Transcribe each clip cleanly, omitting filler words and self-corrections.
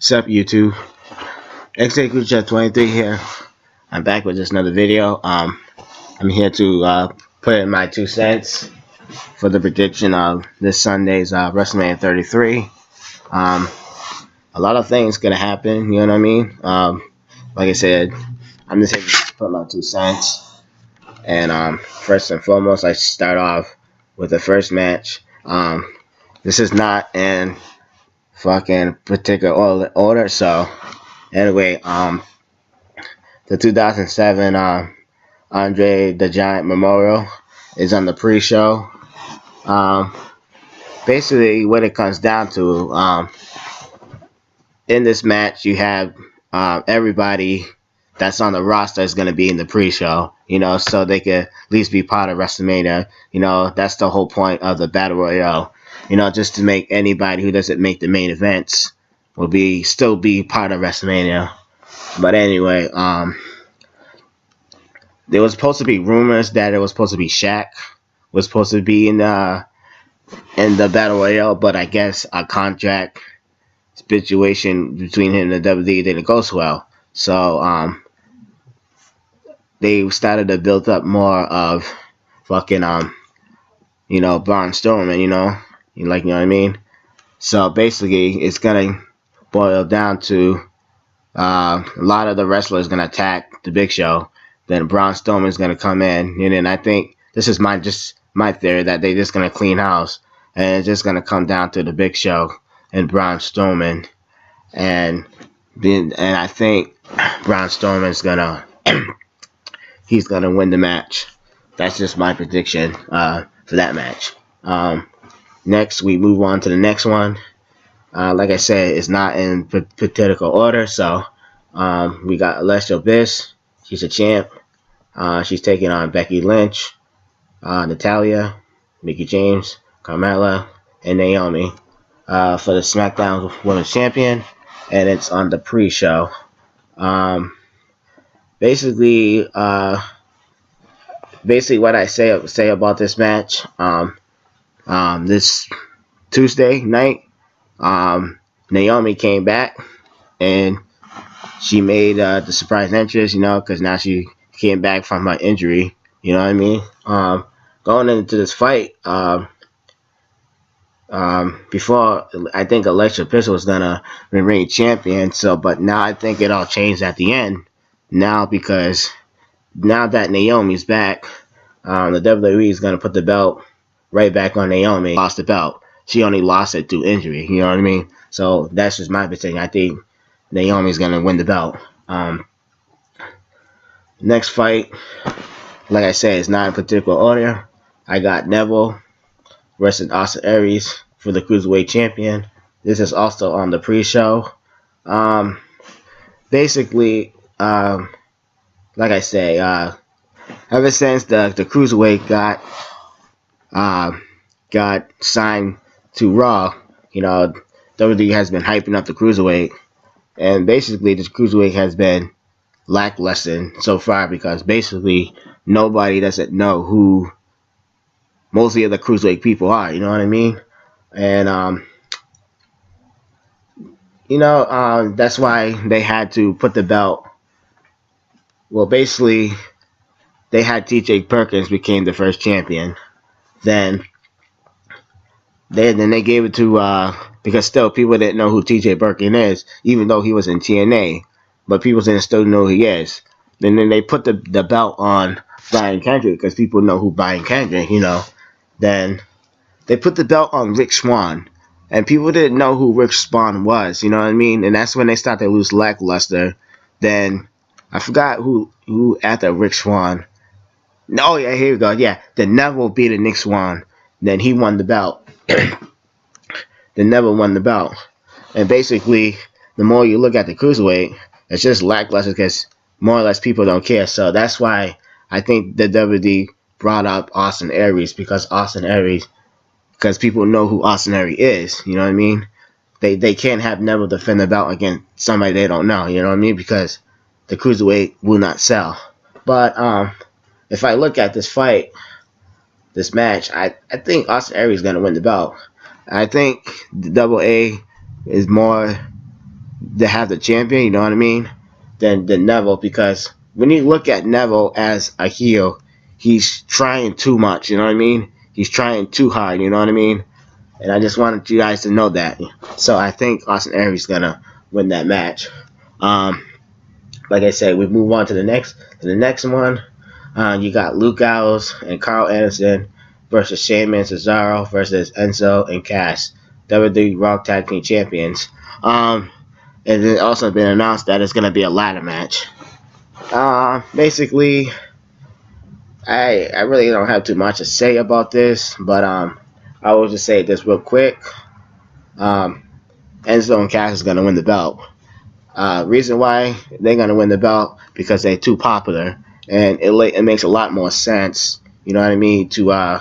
Sup YouTube, XA23 here. I'm back with just another video. I'm here to put in my 2 cents for the prediction of this Sunday's WrestleMania 33. A lot of things gonna happen, you know what I mean? Like I said, I'm just here to put my 2 cents. And first and foremost, I start off with the first match. This is not in fucking particular order, so anyway, the 2007 Andre the Giant Memorial is on the pre-show. Basically, what it comes down to, in this match, you have everybody that's on the roster is going to be in the pre-show, you know, so they could at least be part of WrestleMania. You know, that's the whole point of the Battle Royale, you know, just to make anybody who doesn't make the main events will still be part of WrestleMania. But anyway, there was supposed to be rumors that it was supposed to be Shaq was supposed to be in the Battle Royale, but I guess a contract situation between him and the WWE didn't go so well. So they started to build up more of fucking you know, Braun Strowman, you know what I mean? So basically, it's gonna boil down to a lot of the wrestlers gonna attack the Big Show. Then Braun Strowman is gonna come in, and then I think this is my theory that they just gonna clean house, and it's just gonna come down to the Big Show and Braun Strowman, and I think Braun Strowman's gonna he's gonna win the match. That's just my prediction for that match. Next, we move on to the next one. Like I said, it's not in particular order, so we got Alexa Bliss. She's a champ. She's taking on Becky Lynch, Natalya, Mickie James, Carmella, and Naomi for the SmackDown Women's Champion, and it's on the pre-show. Basically, what I say about this match, this Tuesday night, Naomi came back and she made the surprise entrance, you know, because now she came back from her injury, you know what I mean? Going into this fight, before I think Alexa Bliss was gonna remain champion, but now I think it all changed at the end. Now because now that Naomi's back, the WWE is gonna put the belt right back on Naomi. Lost the belt. She only lost it through injury. You know what I mean? So that's just my opinion. I think Naomi's gonna win the belt. Next fight, like I said, it's not in particular order. I got Neville versus Austin Aries for the Cruiserweight Champion. This is also on the pre-show. Basically, like I say, ever since the Cruiserweight got signed to Raw, you know, WWE has been hyping up the Cruiserweight, and basically this Cruiserweight has been lackluster so far because basically nobody doesn't know who mostly of the Cruiserweight people are, you know what I mean? And you know, that's why they had to put the belt. Well, basically they had TJ Perkins became the first champion. Then they gave it to because still people didn't know who TJ Perkins is, even though he was in TNA, but people didn't still know who he is. And then they put the belt on Brian Kendrick because people know who Brian Kendrick, you know. Then they put the belt on Rick Swann, and people didn't know who Rick Swann was, you know what I mean? And that's when they started to lose lackluster. Then I forgot who after Rick Swann. Oh yeah, here we go. Yeah, then Neville beat Nick Swan. Then he won the belt. Then Neville won the belt. And basically, the more you look at the Cruiserweight, it's just lackluster because more or less people don't care. So that's why I think the WWE brought up Austin Aries because people know who Austin Aries is. You know what I mean? They can't have Neville defend the belt against somebody they don't know. You know what I mean? Because the Cruiserweight will not sell. But if I look at this fight, this match, I think Austin Aries is going to win the belt. I think the AA is more to have the champion, you know what I mean, than Neville, because when you look at Neville as a heel, he's trying too much, you know what I mean? He's trying too hard, you know what I mean? And I just wanted you guys to know that. So I think Austin Aries gonna win that match. Um, like I said, we move on to the next one. You got Luke Gallows and Carl Anderson versus Sheamus, Cesaro versus Enzo and Cass, WWE Raw Tag Team Champions. And it also been announced that it's gonna be a ladder match. Basically, I really don't have too much to say about this, but I will just say this real quick. Enzo and Cass is gonna win the belt. Reason why they're gonna win the belt, because they're too popular, and it makes a lot more sense. You know what I mean, to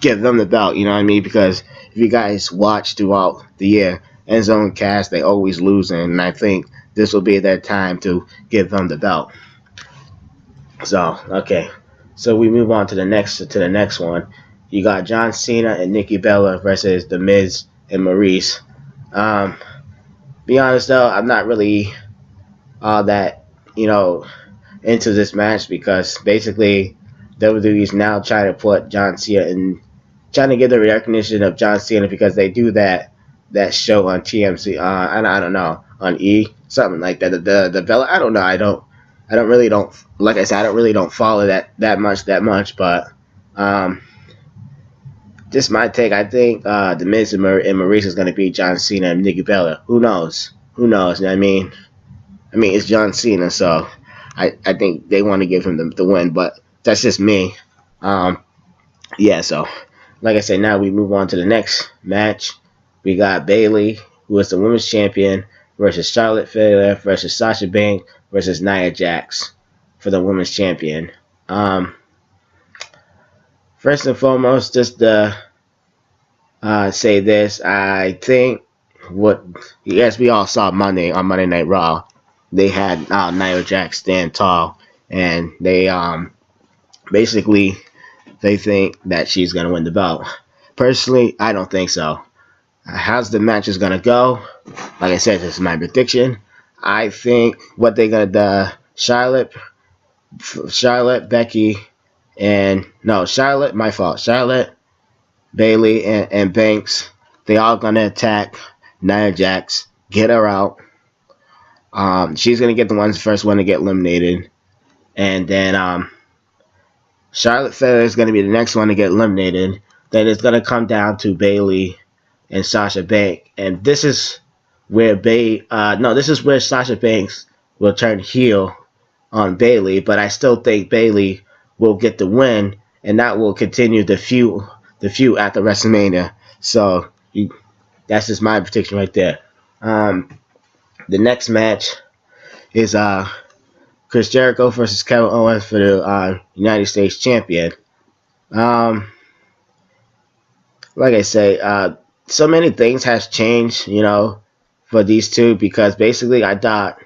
give them the belt. You know what I mean, because if you guys watch throughout the year, Enzo and Cass, they always losing, and I think this will be their time to give them the belt. So okay, so we move on to the next one. You got John Cena and Nikki Bella versus The Miz and Maurice. Be honest though, I'm not really all that into this match, because basically WWE is now trying to put John Cena and trying to get the recognition of John Cena, because they do that show on TMC. I don't know, on E, something like that. The Bella. I don't know. I don't really don't like I said. I don't really don't follow that much. But just my take. I think the Miz and Maurice is going to beat John Cena and Nikki Bella. Who knows? Who knows? You know what I mean? It's John Cena, so I think they want to give him the win. But that's just me. Yeah. So, like I said, now we move on to the next match. We got Bayley, who is the women's champion, versus Charlotte Flair versus Sasha Banks versus Nia Jax for the women's champion. First and foremost, just to say this, I think yes, we all saw on Monday Night Raw, they had Nia Jax stand tall, and they basically they think that she's gonna win the belt. Personally, I don't think so. How's the match is gonna go? Like I said, this is my prediction. I think what they're gonna do, Charlotte, Becky, my fault. Charlotte, Bayley, and Banks, they all gonna attack Nia Jax, get her out. She's gonna get the first one to get eliminated, and then Charlotte Flair is gonna be the next one to get eliminated. Then it's gonna come down to Bayley and Sasha Banks, and this is where Sasha Banks will turn heel on Bayley, but I still think Bayley will get the win, and that will continue the feud after WrestleMania. So that's just my prediction right there. The next match is Chris Jericho versus Kevin Owens for the United States Champion. Like I say, so many things has changed, for these two, because basically I thought,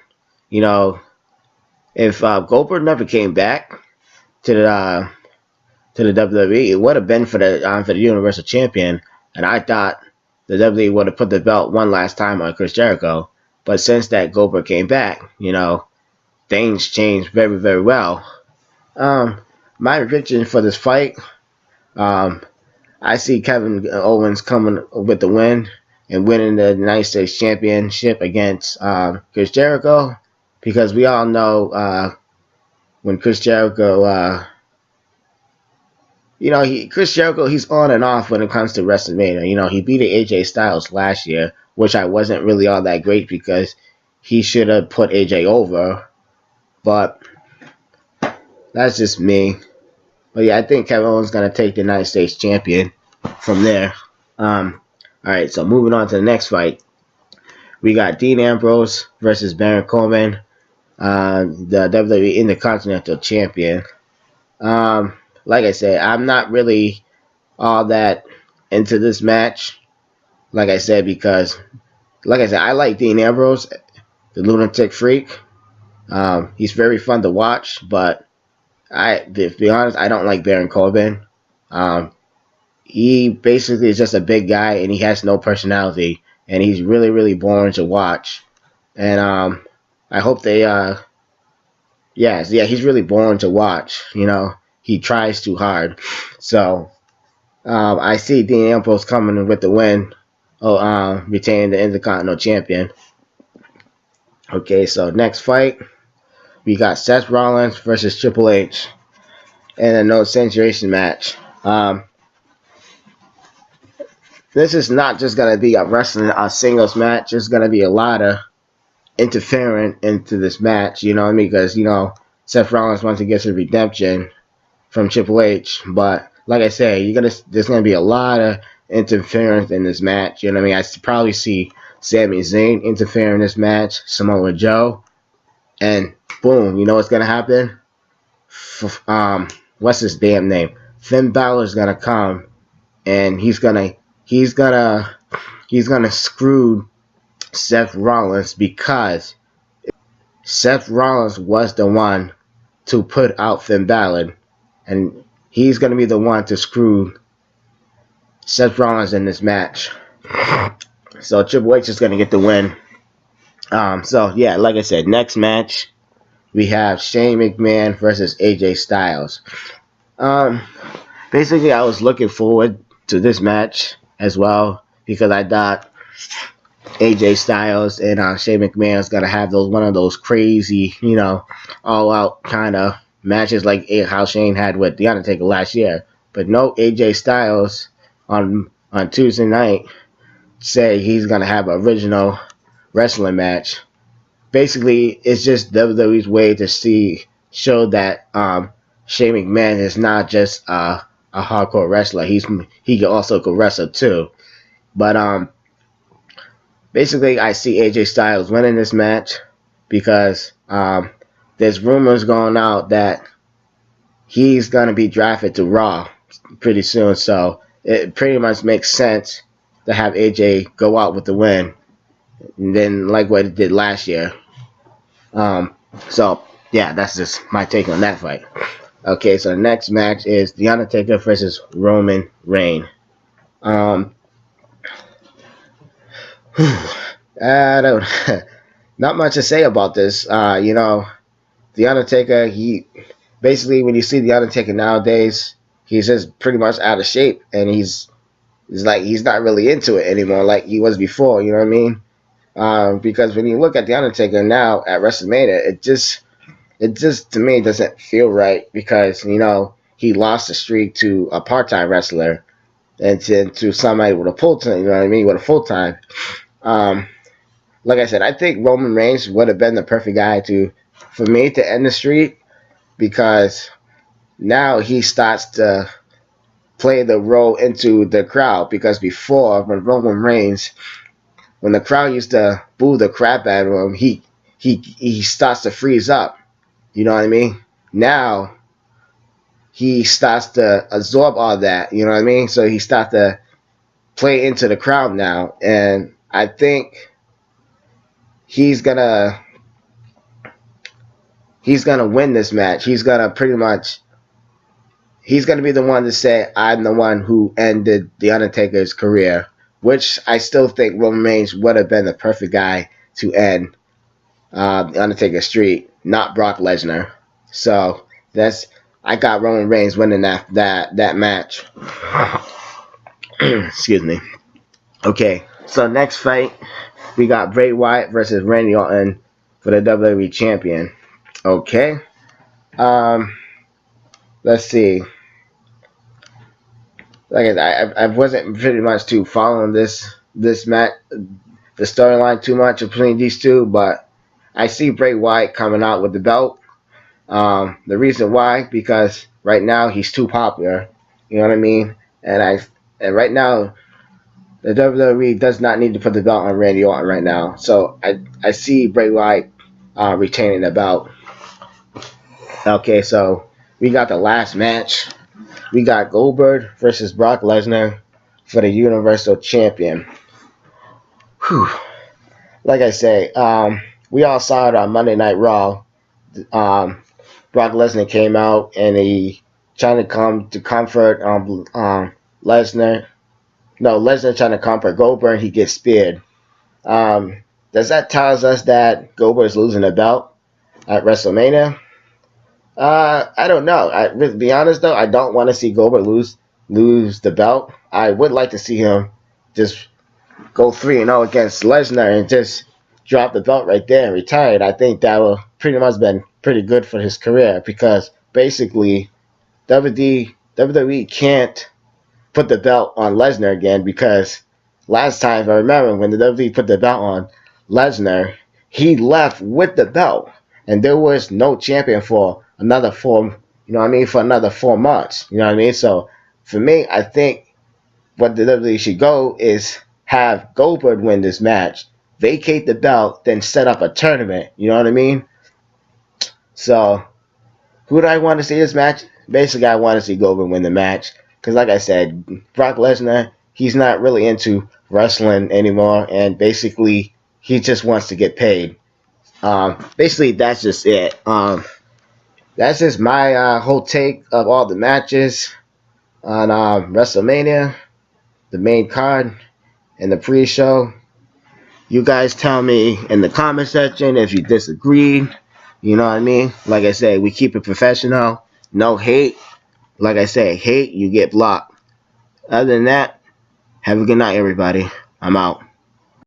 if Goldberg never came back to the WWE, it would have been for the Universal Champion, and I thought the WWE would have put the belt one last time on Chris Jericho. But since that Goldberg came back, things changed very, very well. My prediction for this fight, I see Kevin Owens coming with the win and winning the United States Championship against Chris Jericho, because we all know when Chris Jericho, Chris Jericho, he's on and off when it comes to WrestleMania. He beat AJ Styles last year, which I wasn't really all that great, because he should have put AJ over. But that's just me. But yeah, I think Kevin Owens is going to take the United States Champion from there. Alright, so moving on to the next fight. We got Dean Ambrose versus Baron Corbin, the WWE Intercontinental Champion. Like I said, I'm not really all that into this match. Like I said, I like Dean Ambrose, the lunatic freak. He's very fun to watch, but to be honest, I don't like Baron Corbin. He basically is just a big guy, and he has no personality. and he's really, really boring to watch. And I hope they yeah, he's really boring to watch. You know, he tries too hard. So I see Dean Ambrose coming in with the win. Oh, retaining the Intercontinental Champion. Okay, so next fight, we got Seth Rollins versus Triple H in a no censuration match. This is not just gonna be a singles match. It's gonna be a lot of interfering into this match. You know what I mean? Because Seth Rollins wants to get his redemption from Triple H, but like I said, there's gonna be a lot of interference in this match. You know what I mean? I probably see Sami Zayn interfere in this match, Samoa Joe, and boom, you know what's gonna happen? What's his damn name? Finn Balor's gonna come, and he's gonna screw Seth Rollins, because Seth Rollins was the one to put out Finn Balor, and he's gonna be the one to screw Seth Rollins in this match. So Triple H is gonna get the win. So yeah, like I said, next match we have Shane McMahon versus AJ Styles. Basically, I was looking forward to this match as well, because I thought AJ Styles and Shane McMahon is gonna have one of those crazy, all out kind of matches like how Shane had with The Undertaker last year. But no, AJ Styles on Tuesday night said he's gonna have an original wrestling match. Basically, it's just WWE's way to show that Shane McMahon is not just a hardcore wrestler. He can also go wrestle too. But basically, I see AJ Styles winning this match, because there's rumors going out that he's gonna be drafted to Raw pretty soon. So it pretty much makes sense to have AJ go out with the win, and then like what it did last year. So yeah, that's just my take on that fight. Okay, so the next match is The Undertaker versus Roman Reigns. I don't, not much to say about this. The Undertaker, he basically, when you see The Undertaker nowadays, he's just pretty much out of shape, and he's not really into it anymore like he was before. You know what I mean? Because when you look at The Undertaker now at WrestleMania, it just to me doesn't feel right, because he lost the streak to a part-time wrestler and to somebody with a full-time, you know what I mean, with a full-time. Like I said, I think Roman Reigns would have been the perfect guy for me to end the streak, because now he starts to play the role into the crowd. Because before, when Roman Reigns, when the crowd used to boo the crap out of him, he starts to freeze up. You know what I mean? Now he starts to absorb all that. You know what I mean? So he starts to play into the crowd now, and I think he's gonna win this match. He's gonna be the one to say, "I'm the one who ended The Undertaker's career," which I still think Roman Reigns would have been the perfect guy to end The Undertaker's streak, not Brock Lesnar. So I got Roman Reigns winning that match. Excuse me. Okay, so next fight, we got Bray Wyatt versus Randy Orton for the WWE Champion. Okay. Let's see. Like I wasn't pretty much too following this match, the storyline too much between these two, but I see Bray Wyatt coming out with the belt. The reason why, because right now he's too popular. You know what I mean? And right now the WWE does not need to put the belt on Randy Orton right now. So I see Bray Wyatt retaining the belt. Okay, so we got the last match. We got Goldberg versus Brock Lesnar for the Universal Champion. Whew. Like I say, we all saw it on Monday Night Raw. Brock Lesnar came out and he trying to come to comfort Lesnar. No, Lesnar trying to comfort Goldberg. He gets speared. Does that tells us that Goldberg's losing the belt at WrestleMania? I don't know. To be honest though, I don't want to see Goldberg lose the belt. I would like to see him just go 3-0 against Lesnar and just drop the belt right there and retire it. I think that will pretty much been pretty good for his career because basically WWE can't put the belt on Lesnar again because last time, if I remember, when the WWE put the belt on Lesnar, he left with the belt, and there was no champion for another for another 4 months. You know what I mean? So for me, I think what the WWE should go is have Goldberg win this match, vacate the belt, then set up a tournament. You know what I mean? So who do I want to see this match? Basically, I want to see Goldberg win the match because, like I said, Brock Lesnar, he's not really into wrestling anymore, and basically, he just wants to get paid. Basically, that's just it. That's just my whole take of all the matches on WrestleMania, the main card, and the pre-show. You guys tell me in the comment section if you disagreed. You know what I mean? Like I said, we keep it professional. No hate. Like I said, hate, you get blocked. Other than that, have a good night, everybody. I'm out.